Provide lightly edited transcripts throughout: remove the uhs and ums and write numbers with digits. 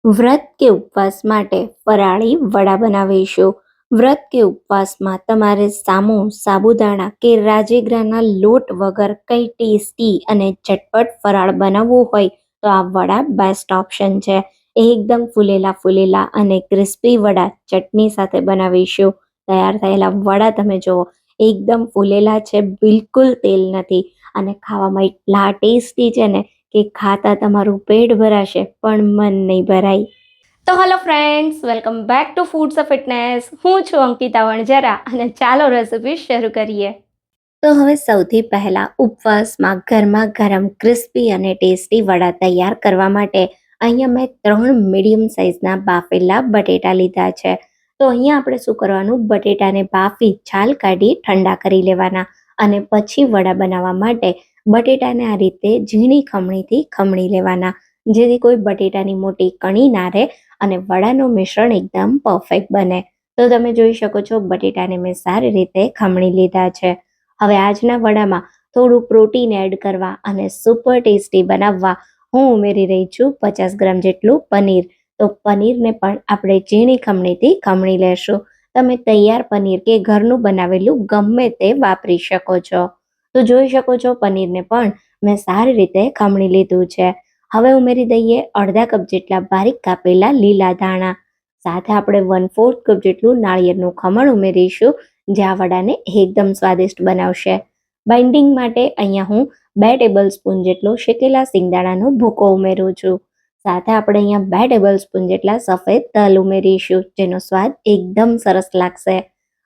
વ્રત કે ઉપવાસ માટે ફરાળી વડા બનાવીશું. વ્રત કે ઉપવાસમાં તમારે સાબુદાણા કે રાજગરાના લોટ વગર કંઈ ટેસ્ટી અને ચટપટ ફરાળ બનાવવું હોય તો આ વડા બેસ્ટ ઓપ્શન છે. એકદમ ફૂલેલા અને ક્રિસ્પી વડા ચટણી સાથે બનાવીશું. તૈયાર થયેલા વડા તમે જુઓ, એકદમ ફૂલેલા છે, બિલકુલ તેલ નથી અને ખાવામાં એટલા ટેસ્ટી છે ને કે ખાતા તમારું પેટ ભરાશે પણ મન નહીં ભરાય. તો hello friends, welcome back to foods of fitness. હું છું અંકિતા વણઝરા અને ચાલો રેસિપી શરૂ કરીએ. તો હવે સૌથી પહેલા ઉપવાસમાં ગરમા ગરમ ક્રિસ્પી અને ટેસ્ટી વડા તૈયાર કરવા માટે અહીંયા મેં 3 મીડિયમ સાઇઝના બાફેલા બટેટા લીધા છે. તો અહીંયા આપણે શું કરવાનું, બટેટાને બાફી છાલ કાઢી ઠંડા કરી લેવાના અને પછી વડા બનાવવા માટે બટેટાને આ રીતે ઝીણી ખમણીથી ખમણી લેવાના, જેથી કોઈ બટેટાની મોટી કણી ના રહે અને વડાનું મિશ્રણ એકદમ પરફેક્ટ બને. તો તમે જોઈ શકો છો બટેટાને મેં સારી રીતે ખમણી લીધા છે. હવે આજના વડામાં થોડું પ્રોટીન એડ કરવા અને સુપર ટેસ્ટી બનાવવા હું ઉમેરી રહી છું 50 ગ્રામ જેટલું પનીર. તો પનીરને પણ આપણે ઝીણી ખમણીથી ખમણી લેશું. તમે તૈયાર પનીર કે ઘરનું બનાવેલું ગમે તે વાપરી શકો છો. તો જોઈ શકો છો પનીરને પણ મેં સારી રીતે ખમણી લીધું છે. હવે ઉમેરી દઈએ અડધા કપ જેટલા બારીક કાપેલા લીલા ધાણા. સાથે આપણે 1/4 કપ જેટલું નાળિયેરનું ખમણ ઉમેરીશું, જે આ વડાને એકદમ સ્વાદિષ્ટ બનાવશે. બાઇન્ડિંગ માટે અહીંયા હું 2 ટેબલ સ્પૂન જેટલો શેકેલા સિંગદાણાનો ભૂકો ઉમેરું છું. સાથે આપણે અહીંયા 2 ટેબલ સ્પૂન જેટલા સફેદ તલ ઉમેરીશું, જેનો સ્વાદ એકદમ સરસ લાગશે.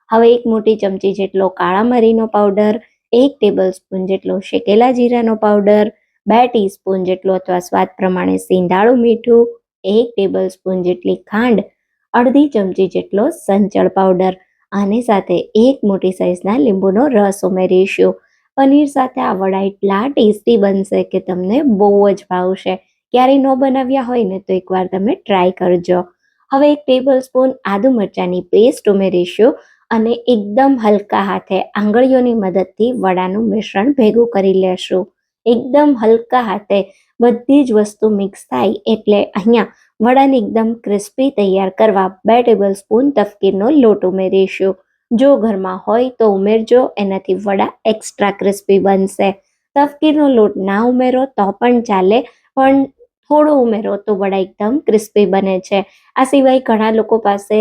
હવે 1 મોટી ચમચી જેટલો કાળા મરીનો પાવડર, 1 ટેબલ સ્પૂન જેટલો શેકેલા જીરાનો પાવડર, 2 ટીસ્પૂન જેટલું અથવા સ્વાદ પ્રમાણે સિંધાળું મીઠું, 1 ટેબલ સ્પૂન જેટલી ખાંડ, અડધી ચમચી જેટલો સંચળ પાવડર અને સાથે 1 મોટી સાઇઝના લીંબુનો રસ ઉમેરીશું. પનીર સાથે આ વડા એટલા ટેસ્ટી બનશે કે તમને બહુ જ ભાવશે. ક્યારેય ન બનાવ્યા હોય ને તો એકવાર તમે ટ્રાય કરજો. હવે 1 ટેબલ સ્પૂન આદુ મરચાંની પેસ્ટ ઉમેરીશું અને એકદમ હલકા હાથે આંગળીઓની મદદથી વડાનું મિશ્રણ ભેગું કરી લેશું. એકદમ હલકા હાથે બધી જ વસ્તુ મિક્સ થાય એટલે અહીંયા વડાને એકદમ ક્રિસ્પી તૈયાર કરવા 2 ટેબલ સ્પૂન તફકીરનો લોટ ઉમેરીશું. જો ઘરમાં હોય તો ઉમેરજો, એનાથી વડા એક્સ્ટ્રા ક્રિસ્પી બનશે. તફકીરનો લોટ ના ઉમેરો તો પણ ચાલે, પણ થોડો ઉમેરો તો વડા એકદમ ક્રિસ્પી બને છે. આ સિવાય ઘણા લોકો પાસે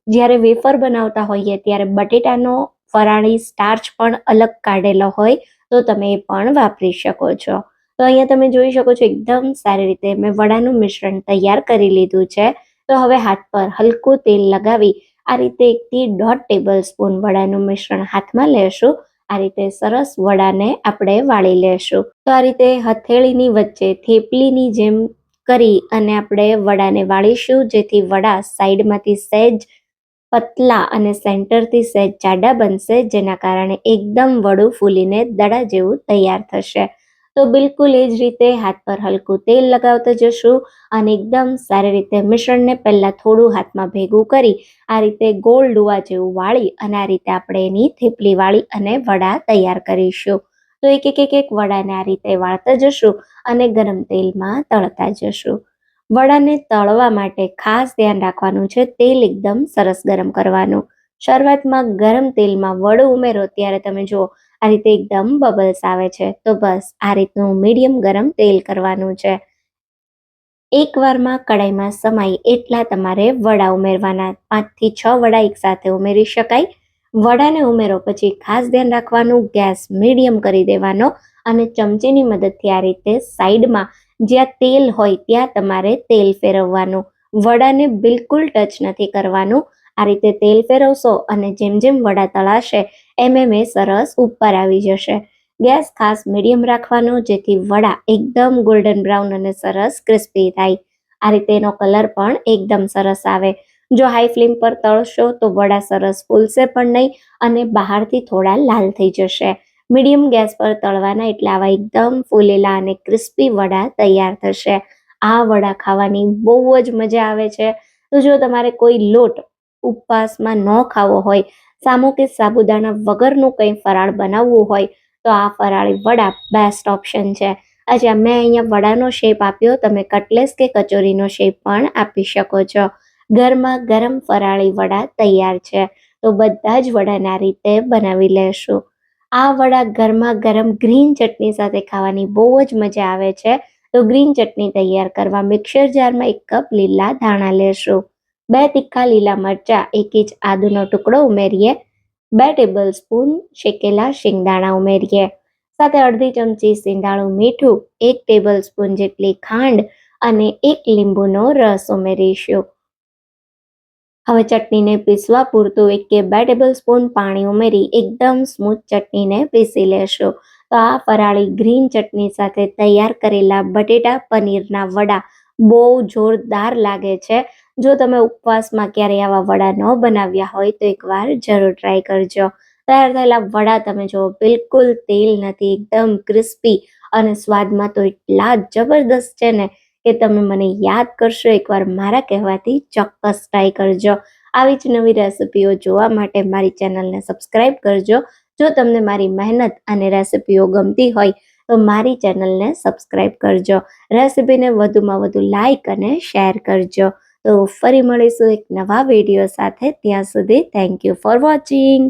જ્યારે વેફર બનાવતા હોઈએ ત્યારે બટેટાનો ફરાળી સ્ટાર્ચ પણ અલગ કાઢેલો હોય તો તમે એ પણ વાપરી શકો છો. તો અહીંયા તમે જોઈ શકો છો એકદમ સારી રીતે મેં વડાનું મિશ્રણ તૈયાર કરી લીધું છે. તો હવે હાથ પર હલકું તેલ લગાવી આ રીતે 1 થી 1.5 ટેબલ સ્પૂન વડાનું મિશ્રણ હાથમાં લેશું. આ રીતે સરસ વડાને આપણે વાળી લેશું. તો આ રીતે હથેળીની વચ્ચે થેપલીની જેમ કરી અને આપણે વડાને વાળીશું, જેથી વડા સાઈડમાંથી સહેજ પતલા અને સેન્ટરથી સહેજ જાડા બનશે, જેના કારણે એકદમ વડું ફૂલીને દડા જેવું તૈયાર થશે. તો બિલકુલ એ જ રીતે હાથ પર હલકું તેલ લગાવતા જશું અને એકદમ સારી રીતે મિશ્રણને પહેલાં થોડું હાથમાં ભેગું કરી આ રીતે ગોળ ડુવા જેવું વાળી અને આ રીતે આપણે એની થેપલી વાળી અને વડા તૈયાર કરીશું. તો એક વડાને આ રીતે વાળતા જશું અને ગરમ તેલમાં તળતા જશું. વડાને તળવા માટે ખાસ ધ્યાન રાખવાનું છે, તેલ એકદમ સરસ ગરમ કરવાનું. શરૂઆતમાં ગરમ તેલમાં વડું ઉમેરો ત્યારે તમે જુઓ આ રીતે એકદમ બબલ્સ આવે છે. તો બસ આ રીતનું મીડિયમ ગરમ તેલ કરવાનું છે. એકવારમાં કડાઈમાં સમાય એટલા તમારે વડા ઉમેરવાના. 5 થી 6 વડા એકસાથે ઉમેરી શકાય. વડાને ઉમેરો પછી ખાસ ધ્યાન રાખવાનું, ગેસ મીડિયમ કરી દેવાનો અને ચમચીની મદદથી આ રીતે સાઈડમાં જ્યાં તેલ હોય ત્યાં તમારે તેલ ફેરવવાનું. વડાને બિલકુલ ટચ નથી કરવાનું. આ રીતે તેલ ફેરવશો અને જેમ જેમ વડા તળાશે એમ એ સરસ ઉપર આવી જશે. ગેસ ખાસ મીડિયમ રાખવાનો, જેથી વડા એકદમ ગોલ્ડન બ્રાઉન અને સરસ ક્રિસ્પી થાય. આ રીતે એનો કલર પણ એકદમ સરસ આવે. જો હાઈ ફ્લેમ પર તળશો તો વડા સરસ ફૂલશે પણ નહીં અને બહારથી થોડા લાલ થઈ જશે. મીડિયમ ગેસ પર તળવાના એટલે આવા એકદમ ફૂલેલા અને ક્રિસ્પી વડા તૈયાર થશે. આ વડા ખાવાની બહુ જ મજા આવે છે. તો જો તમારે કોઈ લોટ ઉપવાસમાં ન ખાવો હોય, સામો કે સાબુદાણા વગરનું કંઈ ફરાળ બનાવવું હોય તો આ ફરાળી વડા બેસ્ટ ઓપ્શન છે. અચ્છા, મેં અહીંયા વડાનો શેપ આપ્યો, તમે કટલેસ કે કચોરીનો શેપ પણ આપી શકો છો. ગરમા ગરમ ફરાળી વડા તૈયાર છે. તો બધા જ વડાને આ રીતે બનાવી લેશું. આ વડા ગરમા ગરમ ગ્રીન ચટણી સાથે ખાવાની બહુ જ મજા આવે છે. તો ગ્રીન ચટણી તૈયાર કરવા મિક્સર જારમાં 1 કપ લીલા ધાણા લેશું, 2 તીખા લીલા મરચા, 1 ઇંચ આદુનો ટુકડો ઉમેરીએ, 2 ટેબલસ્પૂન શેકેલા શિંગદાણા ઉમેરીએ, સાથે અડધી ચમચી સિંધાળું મીઠું, 1 ટેબલસ્પૂન જેટલી ખાંડ અને 1 લીંબુનો રસ ઉમેરીશું. હવે ચટણીને પીસવા પૂરતું 1 કે 2 ટેબલસ્પૂન પાણી ઉમેરી એકદમ સ્મૂથ ચટણીને પીસી લેશું. તો આ ફરાળી ગ્રીન ચટણી સાથે તૈયાર કરેલા બટેટા પનીરના વડા બહુ જોરદાર લાગે છે. જો તમે ઉપવાસમાં ક્યારેય આવા વડા ન બનાવ્યા હોય તો એકવાર જરૂર ટ્રાય કરજો. તૈયાર થયેલા વડા તમે જો બિલકુલ તેલ નથી, એકદમ ક્રિસ્પી અને સ્વાદમાં તો એટલા જબરદસ્ત છે ને કે તમે મને યાદ કરશો એકવાર મારા કહેવાથી ચોક્કસ ટ્રાય કરજો. આવી જ નવી રેસિપીઓ જોવા માટે મારી ચેનલને સબસ્ક્રાઈબ કરજો. જો તમને મારી મહેનત અને રેસિપીઓ ગમતી હોય તો મારી ચેનલને સબસ્ક્રાઈબ કરજો. રેસિપીને વધુમાં વધુ લાઈક અને શેર કરજો. તો ફરી મળીશું એક નવા વિડીયો સાથે. ત્યાં સુધી થેન્ક યુ ફોર વોચિંગ.